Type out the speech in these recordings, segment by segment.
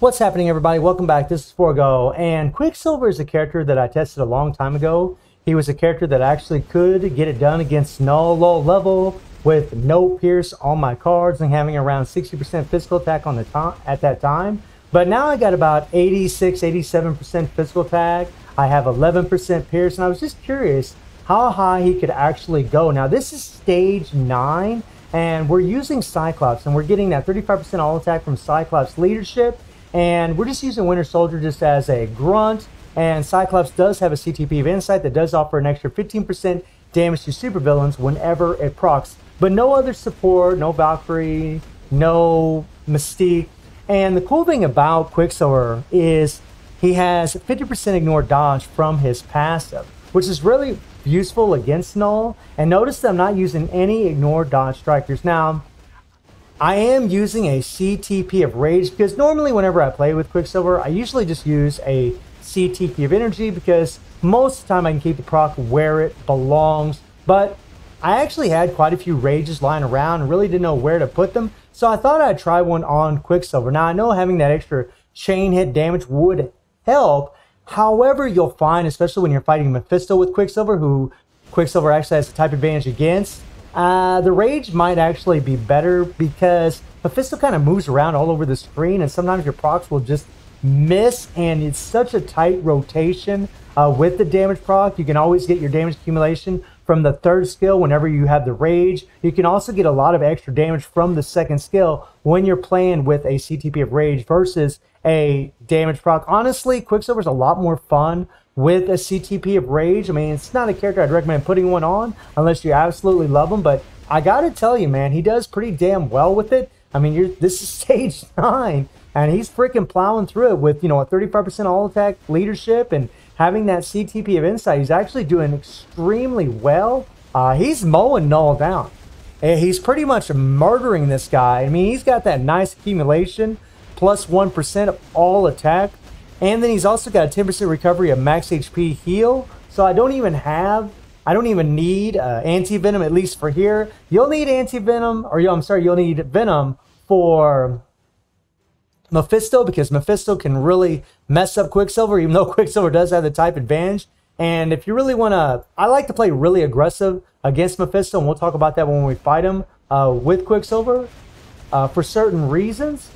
What's happening, everybody? Welcome back. This is Forgo, and Quicksilver is a character that I tested a long time ago. He was a character that actually could get it done against Knull low level with no pierce on my cards and having around 60% physical attack on the top at that time. But now I got about 86-87% physical attack. I have 11% pierce, and I was just curious how high he could actually go. Now this is stage 9, and we're using Cyclops, and we're getting that 35% all attack from Cyclops leadership. And we're just using Winter Soldier just as a grunt. And Cyclops does have a CTP of Insight that does offer an extra 15% damage to supervillains whenever it procs. But no other support, no Valkyrie, no Mystique. And the cool thing about Quicksilver is he has 50% ignore dodge from his passive, which is really useful against Knull. And notice that I'm not using any ignore dodge strikers. Now, I am using a CTP of Rage because normally whenever I play with Quicksilver, I usually just use a CTP of Energy because most of the time I can keep the proc where it belongs. But I actually had quite a few Rages lying around and really didn't know where to put them. So I thought I'd try one on Quicksilver. Now I know having that extra chain hit damage would help. However, you'll find, especially when you're fighting Mephisto with Quicksilver, who Quicksilver actually has a type advantage against, the Rage might actually be better because Mephisto kind of moves around all over the screen and sometimes your procs will just miss, and it's such a tight rotation with the damage proc. You can always get your damage accumulation from the third skill whenever you have the Rage. You can also get a lot of extra damage from the second skill when you're playing with a CTP of Rage versus a damage proc. Honestly, Quicksilver's a lot more fun with a CTP of Rage. I mean, it's not a character I'd recommend putting one on unless you absolutely love him, but I gotta tell you, man, he does pretty damn well with it. I mean, this is stage 9, and he's freaking plowing through it with, you know, a 35% all attack leadership and having that CTP of Insight. He's actually doing extremely well. He's mowing Knull down. He's pretty much murdering this guy. I mean, he's got that nice accumulation, plus 1% of all attack. And then he's also got a 10% recovery of max HP heal. So I don't even need anti-venom, at least for here. You'll need anti-venom, or you'll need venom for Mephisto, because Mephisto can really mess up Quicksilver, even though Quicksilver does have the type advantage. And if you really want to, I like to play really aggressive against Mephisto, and we'll talk about that when we fight him with Quicksilver for certain reasons.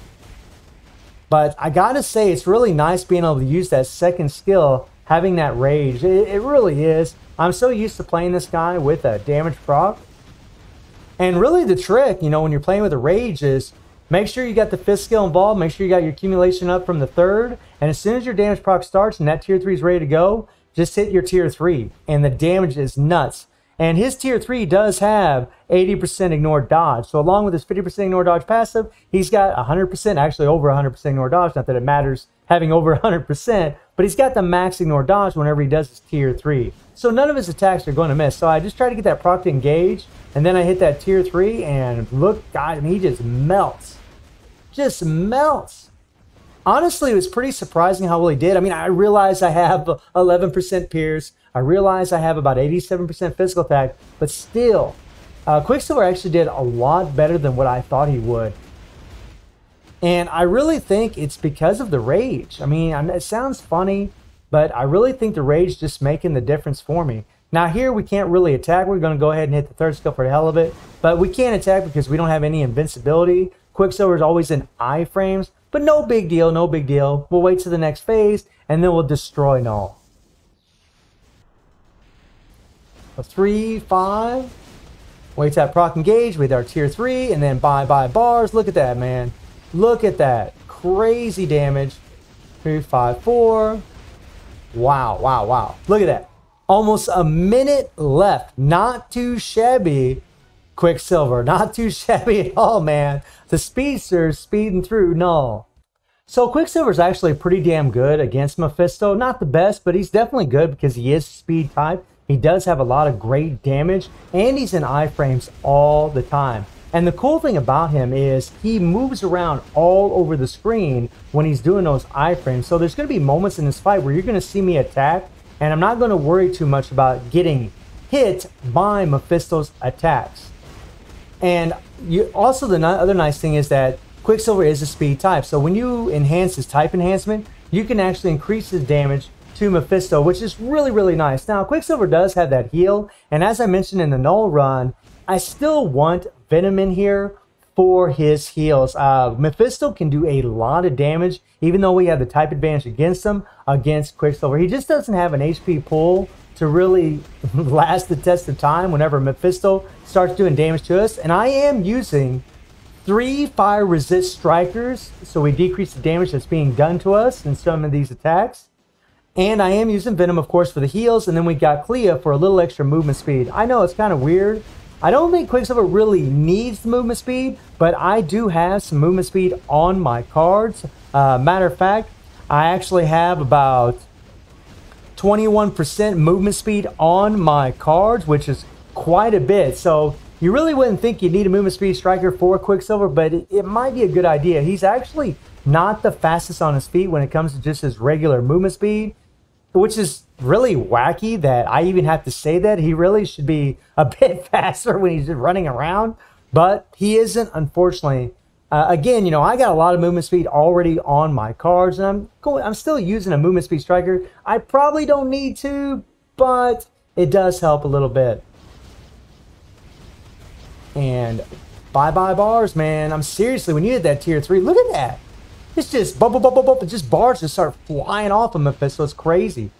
But I gotta say, it's really nice being able to use that second skill, having that Rage. It really is. I'm so used to playing this guy with a damage proc. And really the trick, you know, when you're playing with a Rage is make sure you got the 5th skill involved, make sure you got your accumulation up from the 3rd, and as soon as your damage proc starts and that tier 3 is ready to go, just hit your tier 3, and the damage is nuts. And his tier 3 does have 80% ignore dodge. So along with his 50% ignore dodge passive, he's got 100%, actually over 100% ignore dodge. Not that it matters having over 100%, but he's got the max ignore dodge whenever he does his tier 3. So none of his attacks are going to miss. So I just try to get that proc to engage, and then I hit that tier 3, and look, God, and he just melts. Just melts. Honestly, it was pretty surprising how well he did. I mean, I realize I have 11% pierce. I realize I have about 87% physical attack, but still, Quicksilver actually did a lot better than what I thought he would. And I really think it's because of the Rage. I mean, it sounds funny, but I really think the Rage just making the difference for me. Now here we can't really attack. We're going to go ahead and hit the 3rd skill for the hell of it, but we can't attack because we don't have any invincibility. Quicksilver is always in iframes, but no big deal, no big deal. We'll wait to the next phase, and then we'll destroy Knull. 3, 5. Wait to that proc engage with our tier 3, and then bye bars. Look at that, man. Look at that. Crazy damage. 3, 5, 4. Wow, wow, wow. Look at that. Almost a minute left. Not too shabby, Quicksilver. Not too shabby at all, man. The speedster's speeding through Knull. So Quicksilver's actually pretty damn good against Mephisto. Not the best, but he's definitely good because he is speed type. He does have a lot of great damage, and he's in iframes all the time. And the cool thing about him is he moves around all over the screen when he's doing those iframes. So there's going to be moments in this fight where you're going to see me attack, and I'm not going to worry too much about getting hit by Mephisto's attacks. And also the other nice thing is that Quicksilver is a speed type. So when you enhance his type enhancement, you can actually increase his damage to Mephisto, which is really, really nice. Now, Quicksilver does have that heal, and as I mentioned in the Knull run, I still want Venom in here for his heals. Mephisto can do a lot of damage, even though we have the type advantage against him, against Quicksilver. He just doesn't have an HP pool to really last the test of time whenever Mephisto starts doing damage to us. And I am using 3 fire resist strikers, so we decrease the damage that's being done to us in some of these attacks. And I am using Venom, of course, for the heals, and then we got Clea for a little extra movement speed. I know it's kind of weird. I don't think Quicksilver really needs the movement speed, but I do have some movement speed on my cards. Matter of fact, I actually have about 21% movement speed on my cards, which is quite a bit. So you really wouldn't think you need a movement speed striker for Quicksilver, but it might be a good idea. He's actually not the fastest on his feet when it comes to just his regular movement speed, which is really wacky that I even have to say that. He really should be a bit faster when he's running around, but he isn't, unfortunately. Again, you know, I got a lot of movement speed already on my cards, and I'm still using a movement speed striker. I probably don't need to, but it does help a little bit. And bye-bye bars, man. I'm seriously, when you hit that tier 3, look at that. It's just bump, bump, bump, bump, bump. Just bars just start flying off of Mephisto. It's crazy.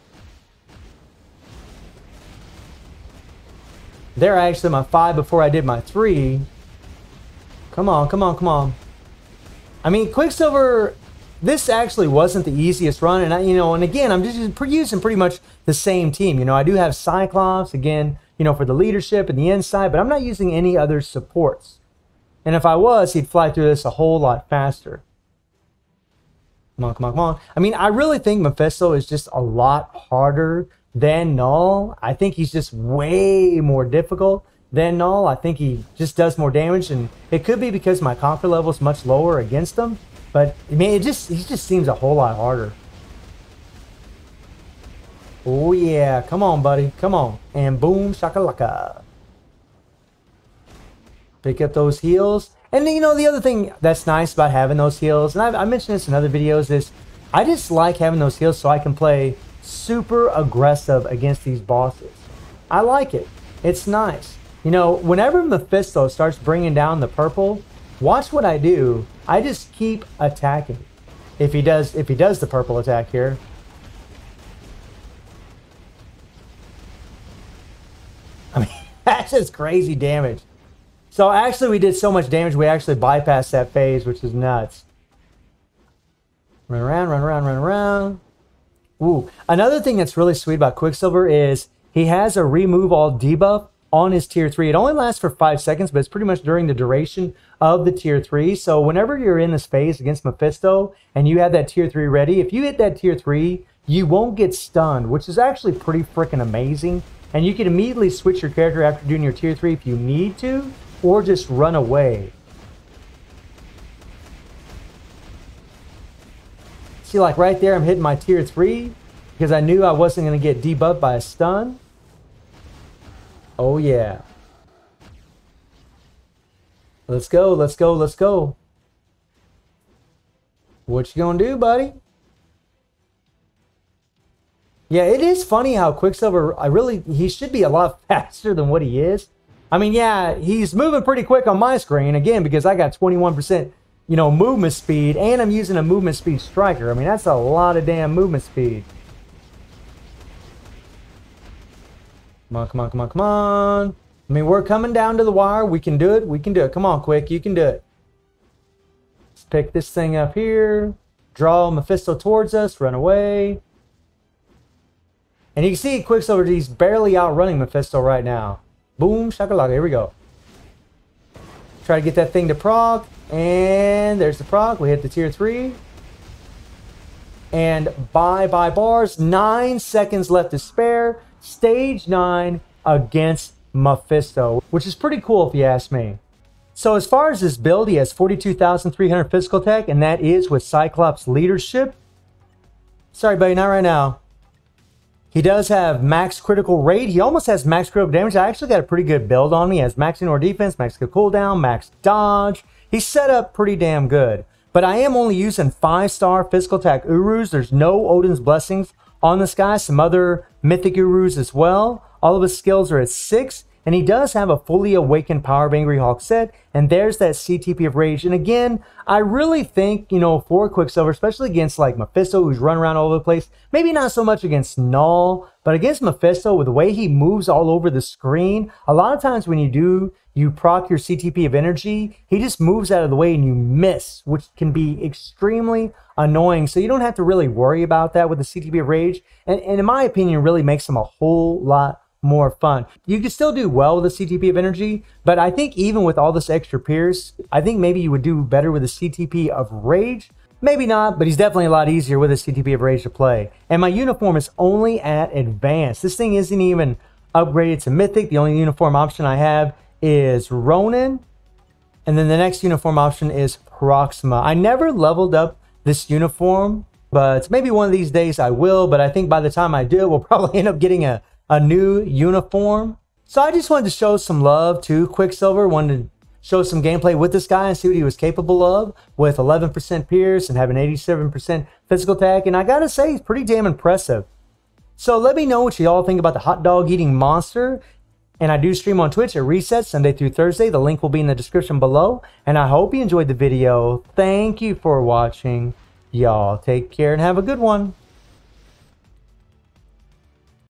They're actually my 5 before I did my 3. Come on, come on, come on. I mean, Quicksilver, this actually wasn't the easiest run. And, and again, I'm just using pretty much the same team. You know, I do have Cyclops, again, for the leadership and the inside, but I'm not using any other supports. And if I was, he'd fly through this a whole lot faster. Come on, come on, come on. I mean, I really think Mephisto is just a lot harder than Knull. I think he's just way more difficult than Knull. I think he just does more damage, and it could be because my conquer level is much lower against him. But I mean, he just seems a whole lot harder. Oh yeah, come on, buddy, come on, and boom, shakalaka. Pick up those heals. And the other thing that's nice about having those heals, and I mentioned this in other videos, is I just like having those heals so I can play super aggressive against these bosses. I like it. It's nice. Whenever Mephisto starts bringing down the purple, watch what I do. I just keep attacking. If he does the purple attack here. I mean, that's just crazy damage. So actually we did so much damage we actually bypassed that phase, which is nuts. Run around, run around, run around. Ooh. Another thing that's really sweet about Quicksilver is he has a remove all debuff on his tier 3. It only lasts for 5 seconds, but it's pretty much during the duration of the tier 3. So whenever you're in this phase against Mephisto and you have that tier 3 ready, if you hit that tier 3, you won't get stunned, which is actually pretty freaking amazing. And you can immediately switch your character after doing your tier 3 if you need to, or just run away. See, like right there, I'm hitting my tier 3 because I knew I wasn't going to get debuffed by a stun. Oh yeah. Let's go, let's go, let's go. What you gonna do, buddy? Yeah, it is funny how Quicksilver, he should be a lot faster than what he is. I mean, yeah, he's moving pretty quick on my screen, again, because I got 21%, movement speed, and I'm using a movement speed striker. I mean, that's a lot of damn movement speed. Come on, come on, come on, come on. I mean, we're coming down to the wire. We can do it. We can do it. Come on, Quick. You can do it. Let's pick this thing up here. Draw Mephisto towards us. Run away. And you can see Quicksilver, he's barely outrunning Mephisto right now. Boom, shakalaka. Here we go. Try to get that thing to proc. And there's the proc. We hit the tier 3. And bye bars. 9 seconds left to spare. Stage 9 against Mephisto, which is pretty cool if you ask me. So as far as this build, he has 42,300 physical attack, and that is with Cyclops leadership. Sorry, buddy, not right now. He does have max critical rate. He almost has max critical damage. I actually got a pretty good build on me. He has max indoor defense, max cooldown, max dodge. he's set up pretty damn good. But I am only using 5-star physical attack Urus. There's no Odin's Blessings on this guy. Some other mythic Urus as well. All of his skills are at 6. And he does have a fully awakened Power of Angry Hawk set. And there's that CTP of Rage. And again, I really think, you know, for Quicksilver, especially against like Mephisto, who's running around all over the place. Maybe not so much against Knull, but against Mephisto, with the way he moves all over the screen. A lot of times when you proc your CTP of energy, he just moves out of the way and you miss, which can be extremely annoying. So you don't have to really worry about that with the CTP of Rage. And in my opinion, really makes him a whole lot more fun. You can still do well with the CTP of energy, but I think even with all this extra Pierce, I think maybe you would do better with the CTP of Rage. Maybe not, but he's definitely a lot easier with a CTP of Rage to play. And my uniform is only at Advanced. This thing isn't even upgraded to Mythic. The only uniform option I have is Ronin. And then the next uniform option is Proxima. I never leveled up this uniform, but maybe one of these days I will. But I think by the time I do, we'll probably end up getting a new uniform. So I just wanted to show some love to Quicksilver. Wanted to show some gameplay with this guy and see what he was capable of with 11% Pierce and having 87% physical attack. And I gotta say, he's pretty damn impressive. So let me know what you all think about the hot dog eating monster. And I do stream on Twitch at Reset Sunday through Thursday. The link will be in the description below. And I hope you enjoyed the video. Thank you for watching. Y'all take care and have a good one.